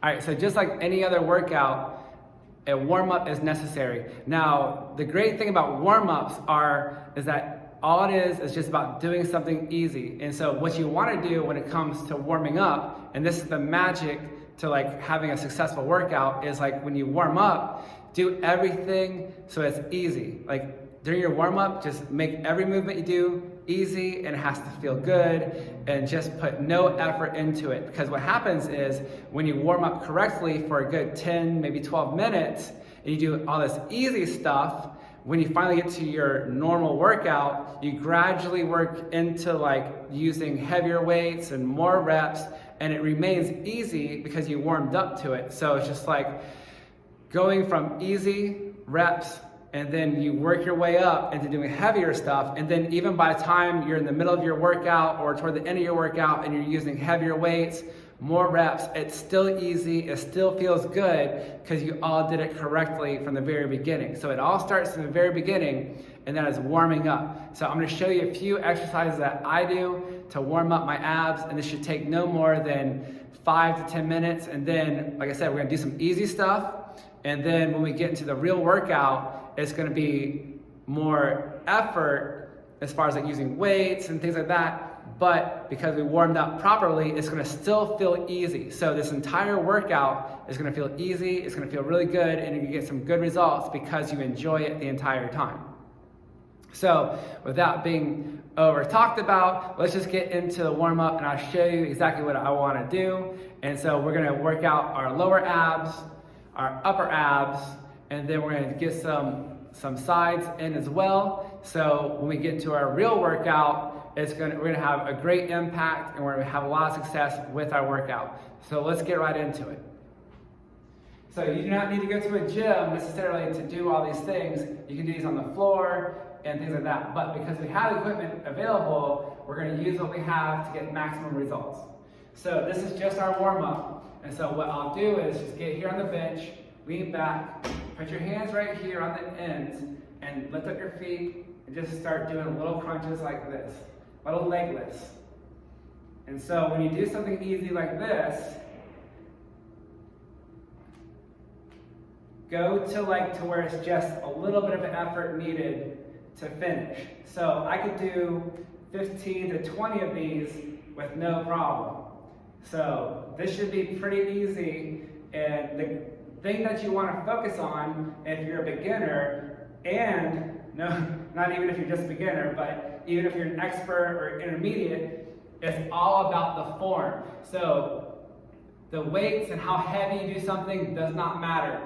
All right, so just like any other workout, a warm-up is necessary. Now, the great thing about warm-ups is that all it is just about doing something easy. And so what you want to do when it comes to warming up, and this is the magic to like having a successful workout, is like when you warm up, do everything so it's easy. Like during your warm-up, just make every movement you do easy, and it has to feel good, and just put no effort into it. Because what happens is when you warm up correctly for a good 10, maybe 12 minutes, and you do all this easy stuff, when you finally get to your normal workout, you gradually work into like using heavier weights and more reps, and it remains easy because you warmed up to it. So it's just like going from easy reps, and then you work your way up into doing heavier stuff, and then even by the time you're in the middle of your workout or toward the end of your workout and you're using heavier weights, more reps, it's still easy, it still feels good because you all did it correctly from the very beginning. So it all starts from the very beginning, and that is warming up. So I'm going to show you a few exercises that I do to warm up my abs, and this should take no more than 5 to 10 minutes. And then, like I said, we're going to do some easy stuff. And then when we get into the real workout, it's going to be more effort as far as like using weights and things like that. But because we warmed up properly, it's going to still feel easy. So this entire workout is going to feel easy. It's going to feel really good, and you can get some good results because you enjoy it the entire time. So without being over talked about, let's just get into the warm up, and I'll show you exactly what I want to do. And so we're going to work out our lower abs, our upper abs, and then we're going to get some sides in as well. So when we get to our real workout, we're going to have a great impact, and we're going to have a lot of success with our workout. So let's get right into it. So you do not need to go to a gym necessarily to do all these things. You can do these on the floor and things like that. But because we have equipment available, we're going to use what we have to get maximum results. So this is just our warm-up. And so what I'll do is just get here on the bench, lean back, put your hands right here on the ends, and lift up your feet, and just start doing little crunches like this, little leg lifts. And so when you do something easy like this, go to where it's just a little bit of an effort needed to finish. So I could do 15 to 20 of these with no problem. So this should be pretty easy, and the thing that you want to focus on if you're a beginner, and no, not even if you're just a beginner, but even if you're an expert or intermediate, it's all about the form. So the weights and how heavy you do something does not matter.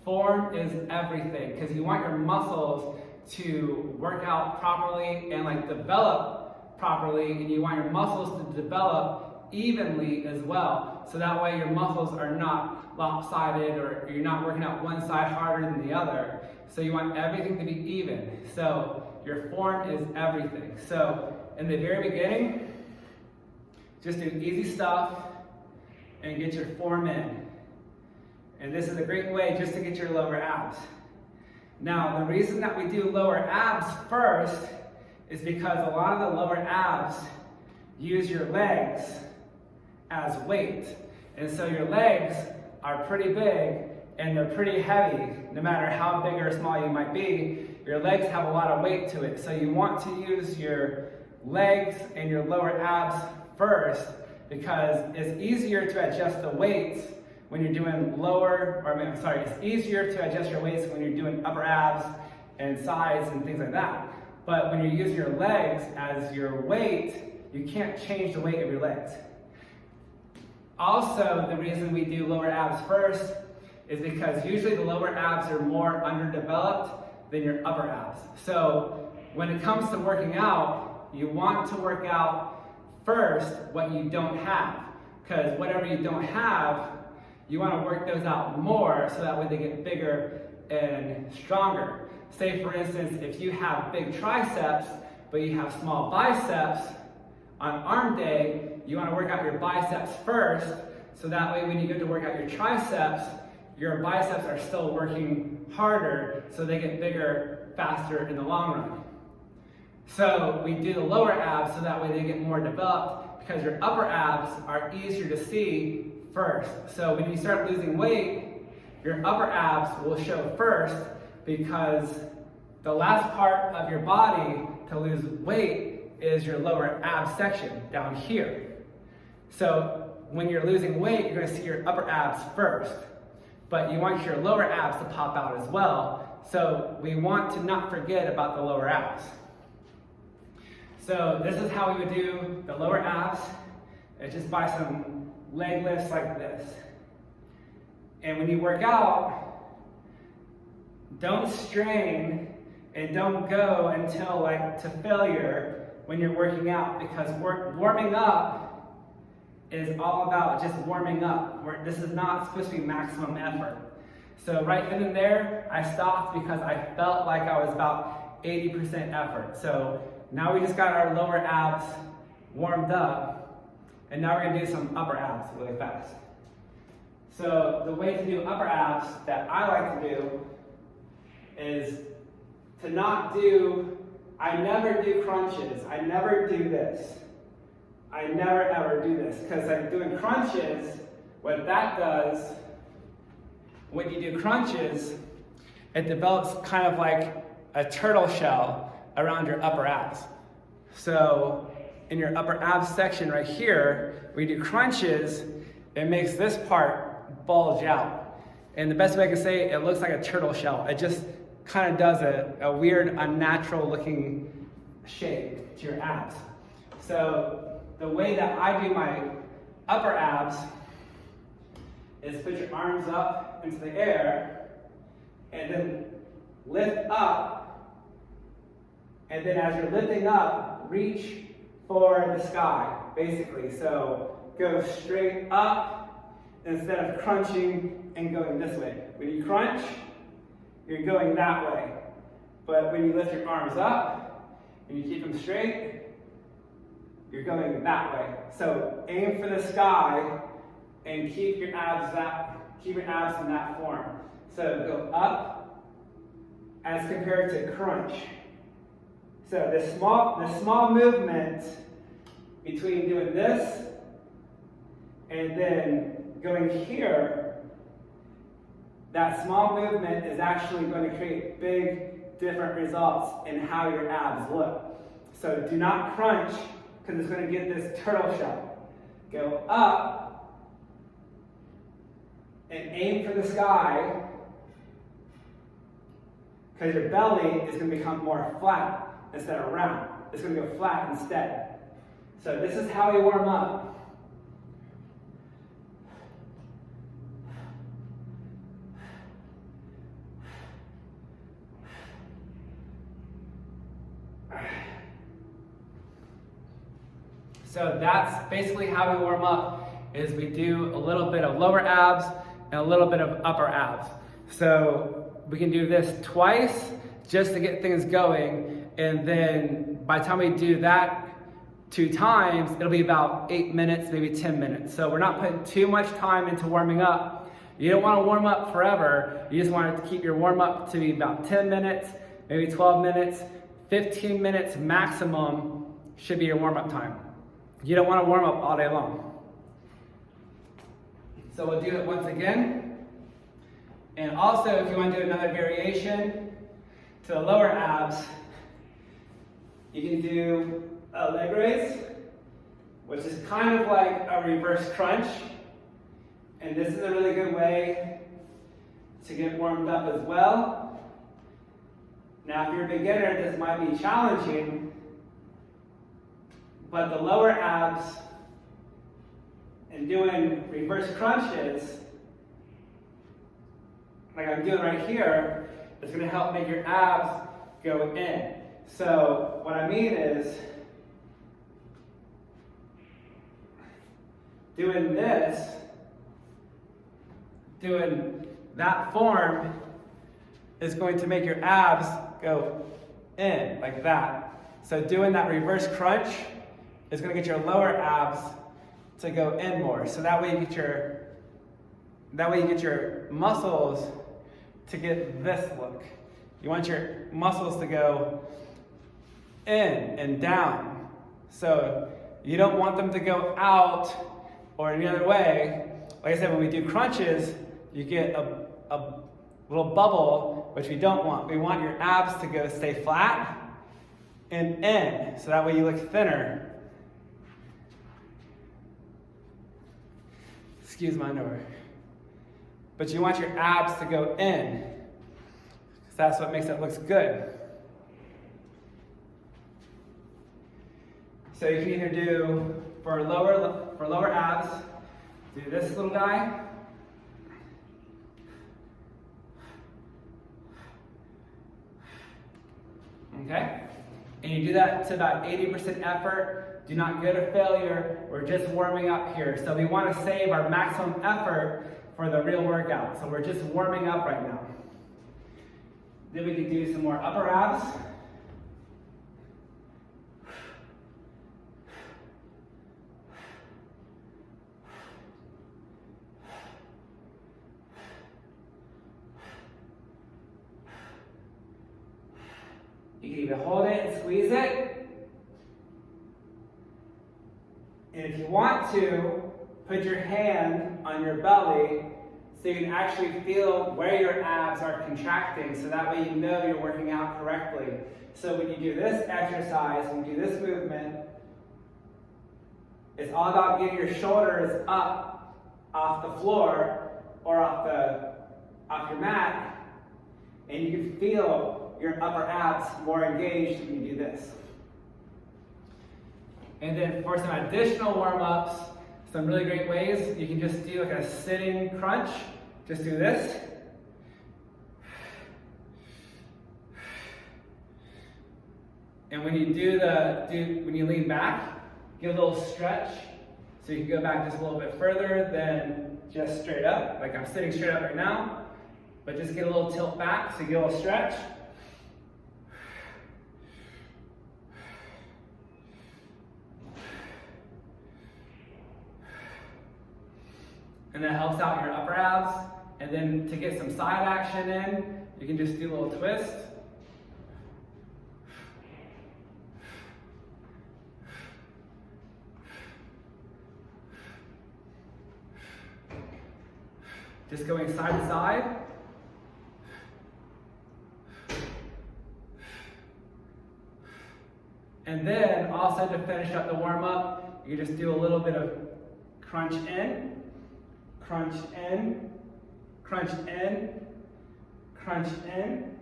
Form is everything, because you want your muscles to work out properly and like develop properly, and you want your muscles to develop evenly as well. So that way your muscles are not lopsided, or you're not working out one side harder than the other. So you want everything to be even. So your form is everything. So in the very beginning, just do easy stuff and get your form in. And this is a great way just to get your lower abs. Now, the reason that we do lower abs first is because a lot of the lower abs use your legs as weight. And so your legs are pretty big and they're pretty heavy. No matter how big or small you might be, your legs have a lot of weight to it. So you want to use your legs and your lower abs first, because it's easier to adjust the weights when you're doing it's easier to adjust your weights when you're doing upper abs and sides and things like that. But when you use your legs as your weight, you can't change the weight of your legs. Also, the reason we do lower abs first is because usually the lower abs are more underdeveloped than your upper abs. So when it comes to working out, you want to work out first what you don't have, because whatever you don't have, you want to work those out more so that way they get bigger and stronger. Say for instance, if you have big triceps, but you have small biceps, on arm day, you want to work out your biceps first, so that way when you go to work out your triceps, your biceps are still working harder, so they get bigger faster in the long run. So we do the lower abs so that way they get more developed, because your upper abs are easier to see first. So when you start losing weight, your upper abs will show first because the last part of your body to lose weight is your lower ab section down here. So when you're losing weight, you're going to see your upper abs first, but you want your lower abs to pop out as well. So we want to not forget about the lower abs. So this is how we would do the lower abs. It's just by some leg lifts like this. And when you work out, don't strain and don't go until like to failure when you're working out, because warming up is all about just warming up. This is not supposed to be maximum effort. So right then and there, I stopped because I felt like I was about 80% effort. So now we just got our lower abs warmed up, and now we're gonna do some upper abs really fast. So the way to do upper abs that I like to do is to not do, I never do crunches. I never do this. I never ever do this, because like doing crunches, what that does, when you do crunches, it develops kind of like a turtle shell around your upper abs. So in your upper abs section right here, when you do crunches, it makes this part bulge out. And the best way I can say it, it looks like a turtle shell. It just kind of does a weird, unnatural looking shape to your abs. So the way that I do my upper abs is put your arms up into the air and then lift up, and then as you're lifting up, reach for the sky, basically. So go straight up instead of crunching and going this way. When you crunch, you're going that way. But when you lift your arms up and you keep them straight, you're going that way. So aim for the sky and keep your abs in that form. So go up as compared to crunch. So the small movement between doing this and then going here, that small movement is actually going to create big different results in how your abs look. So do not crunch, because it's going to get this turtle shell. Go up and aim for the sky, because your belly is going to become more flat instead of round. It's going to go flat instead. So this is how we warm up. So that's basically how we warm up, is we do a little bit of lower abs and a little bit of upper abs. So we can do this twice just to get things going, and then by the time we do that 2 times, it'll be about 8 minutes, maybe 10 minutes. So we're not putting too much time into warming up. You don't want to warm up forever. You just want to keep your warm up to be about 10 minutes, maybe 12 minutes, 15 minutes maximum should be your warm up time. You don't want to warm up all day long. So we'll do it once again. And also, if you want to do another variation to the lower abs, you can do a leg raise, which is kind of like a reverse crunch. And this is a really good way to get warmed up as well. Now, if you're a beginner, this might be challenging, but the lower abs and doing reverse crunches, like I'm doing right here, is going to help make your abs go in. So what I mean is, doing this, doing that form is going to make your abs go in like that. So doing that reverse crunch is going to get your lower abs to go in more. So that way you get your muscles to get this look. You want your muscles to go in and down. So you don't want them to go out or any other way, like I said, when we do crunches, you get a little bubble, which we don't want. We want your abs to stay flat and in, so that way you look thinner. Excuse my underwear. But you want your abs to go in, because that's what makes it look good. So you can either do, for lower abs, do this little guy. Okay? And you do that to about 80% effort. Do not go to failure. We're just warming up here. So we want to save our maximum effort for the real workout. So we're just warming up right now. Then we can do some more upper abs. You can either hold it and squeeze it. And if you want to, put your hand on your belly so you can actually feel where your abs are contracting, so that way you know you're working out correctly. So when you do this exercise, when you do this movement, it's all about getting your shoulders up off the floor or off your mat, and you can feel your upper abs more engaged when you do this. And then for some additional warm-ups, some really great ways, you can just do like a sitting crunch. Just do this. And when you when you lean back, give a little stretch. So you can go back just a little bit further than just straight up. Like I'm sitting straight up right now, but just get a little tilt back, so you get a little stretch. And that helps out your upper abs. And then to get some side action in, you can just do a little twist. Just going side to side. And then also to finish up the warm up, you can just do a little bit of crunch in, crunch in, crunch in, crunch in.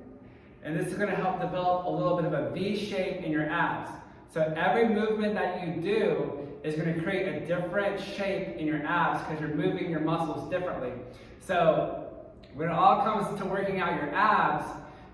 And this is going to help develop a little bit of a V shape in your abs. So every movement that you do is going to create a different shape in your abs because you're moving your muscles differently. So when it all comes to working out your abs,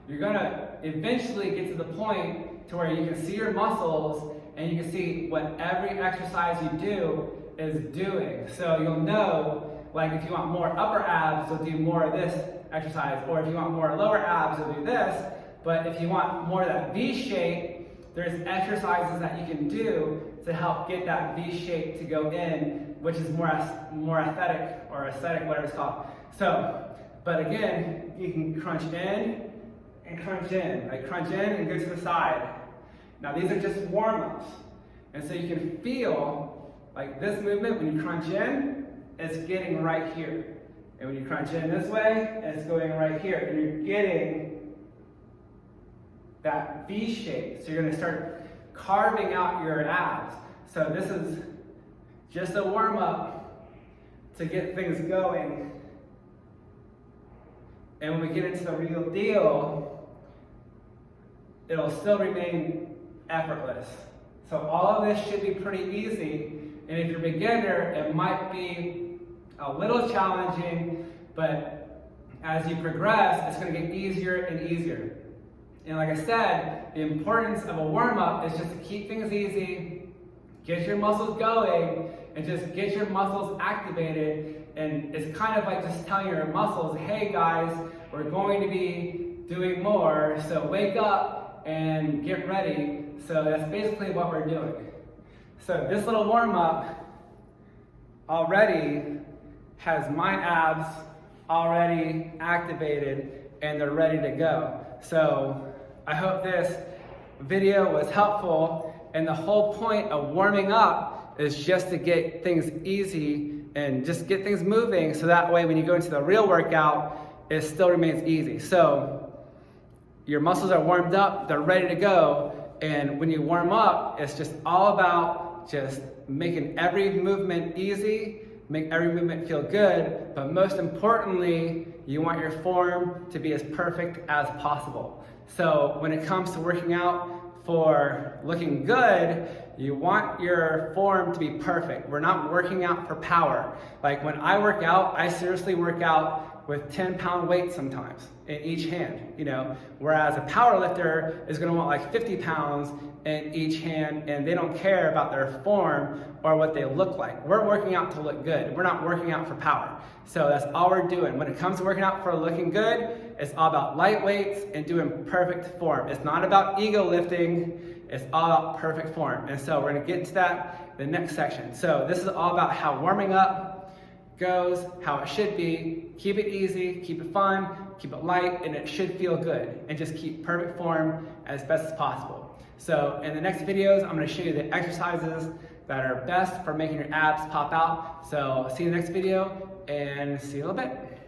you're going to eventually get to the point to where you can see your muscles and you can see what every exercise you do is doing. So you'll know, like if you want more upper abs, you'll do more of this exercise, or if you want more lower abs, you'll do this. But if you want more of that V shape, there's exercises that you can do to help get that V shape to go in, which is more aesthetic, whatever it's called. So, but again, you can crunch in and crunch in, like crunch in and go to the side. Now these are just warm-ups. And so you can feel like this movement, when you crunch in, it's getting right here. And when you crunch in this way, it's going right here. And you're getting that V shape. So you're going to start carving out your abs. So this is just a warm-up to get things going. And when we get into the real deal, it'll still remain effortless. So all of this should be pretty easy. And if you're a beginner, it might be a little challenging, but as you progress, it's going to get easier and easier. And like I said, the importance of a warm-up is just to keep things easy, get your muscles going, and just get your muscles activated. And it's kind of like just telling your muscles, hey guys, we're going to be doing more, so wake up and get ready. So that's basically what we're doing. So this little warm-up already has my abs already activated and they're ready to go. So I hope this video was helpful, and the whole point of warming up is just to get things easy and just get things moving so that way when you go into the real workout, it still remains easy. So your muscles are warmed up, they're ready to go, and when you warm up, it's just all about just making every movement easy, make every movement feel good, but most importantly, you want your form to be as perfect as possible. So when it comes to working out for looking good, you want your form to be perfect. We're not working out for power. Like when I work out, I seriously work out with 10-pound weights sometimes in each hand, whereas a power lifter is gonna want like 50 pounds in each hand, and they don't care about their form or what they look like. We're working out to look good. We're not working out for power. So that's all we're doing. When it comes to working out for looking good, it's all about light weights and doing perfect form. It's not about ego lifting, it's all about perfect form. And so we're gonna get into that in the next section. So this is all about how warming up goes, how it should be. Keep it easy, keep it fun, keep it light, and it should feel good. And just keep perfect form as best as possible. So in the next videos, I'm gonna show you the exercises that are best for making your abs pop out. So see you in the next video, and see you in a little bit.